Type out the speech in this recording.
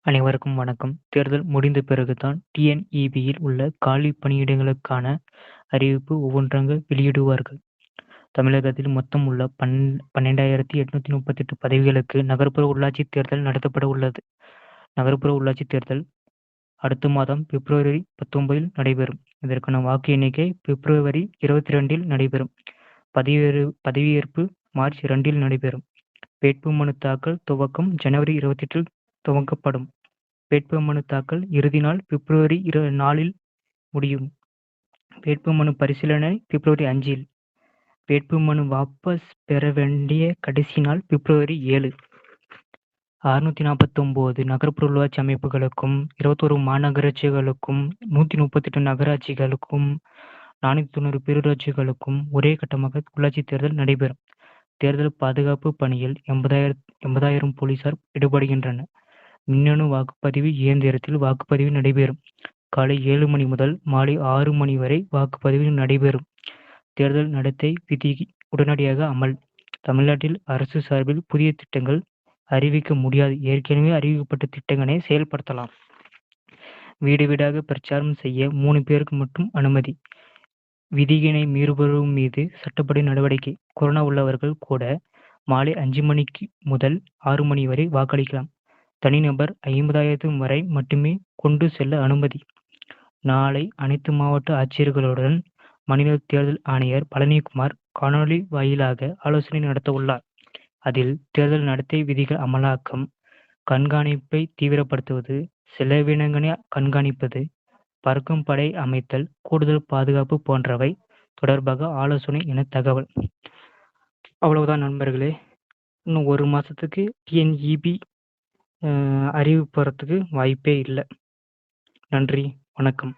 அனைவருக்கும் வணக்கம். தேர்தல் முடிந்த பிறகுதான் டிஎன்இபியில் உள்ள காலி பணியிடங்களுக்கான அறிவிப்பு ஒவ்வொன்றாக வெளியிடுவார்கள். தமிழகத்தில் மொத்தம் உள்ள 12,838 பதவிகளுக்கு நகர்ப்புற உள்ளாட்சி தேர்தல் நடத்தப்பட உள்ளது. நகர்ப்புற உள்ளாட்சி தேர்தல் அடுத்த மாதம் பிப்ரவரி 19 நடைபெறும். இதற்கான வாக்கு எண்ணிக்கை பிப்ரவரி 22 நடைபெறும். பதவியேற்பு மார்ச் 2 நடைபெறும். வேட்புமனு தாக்கல் துவக்கம் ஜனவரி 28 துவங்கப்படும். வேட்புமனு தாக்கல் இறுதி நாள் பிப்ரவரி 4 முடியும். வேட்புமனு பரிசீலனை பிப்ரவரி 5. வேட்புமனு வாபஸ் பெற வேண்டிய கடைசி நாள் பிப்ரவரி 7. 649 நகர்ப்புற உள்ளாட்சி அமைப்புகளுக்கும் 21 மாநகராட்சிகளுக்கும் 138 நகராட்சிகளுக்கும் 490 பேரூராட்சிகளுக்கும் ஒரே கட்டமாக உள்ளாட்சி தேர்தல் நடைபெறும். தேர்தல் பாதுகாப்பு பணியில் 80,000 போலீசார் ஈடுபடுகின்றனர். மின்னணு வாக்குப்பதிவு இயந்திரத்தில் வாக்குப்பதிவு நடைபெறும். காலை 7 மணி முதல் மாலை 6 மணி வரை வாக்குப்பதிவு நடைபெறும். தேர்தல் நடத்தை விதி உடனடியாக அமல். தமிழ்நாட்டில் அரசு சார்பில் புதிய திட்டங்கள் அறிவிக்க முடியாது. ஏற்கனவே அறிவிக்கப்பட்ட திட்டங்களை செயல்படுத்தலாம். வீடு வீடாக பிரச்சாரம் செய்ய 3 பேருக்கு மட்டும் அனுமதி. விதியினை மீறுபவர்கள் மீது சட்டப்படி நடவடிக்கை. கொரோனா உள்ளவர்கள் கூட மாலை 5 மணிக்கு முதல் 6 மணி வரை வாக்களிக்கலாம். தனிநபர் 50,000 வரை மட்டுமே கொண்டு செல்ல அனுமதி. நாளை அனைத்து மாவட்ட ஆட்சியர்களுடன் மாநில தேர்தல் ஆணையர் பழனிக்குமார் காணொலி வாயிலாக ஆலோசனை நடத்த உள்ளார். அதில் தேர்தல் நடத்தை விதிகள் அமலாக்கம், கண்காணிப்பை தீவிரப்படுத்துவது, செலவினங்களை கண்காணிப்பது, பறக்கும் படை அமைத்தல், கூடுதல் பாதுகாப்பு போன்றவை தொடர்பாக ஆலோசனை என தகவல். அவ்வளவுதான் நண்பர்களே. இன்னும் 1 மாசத்துக்கு டிஎன்இபி அறிவிப்பு வரத்துக்கு வாய்ப்பே இல்லை. நன்றி, வணக்கம்.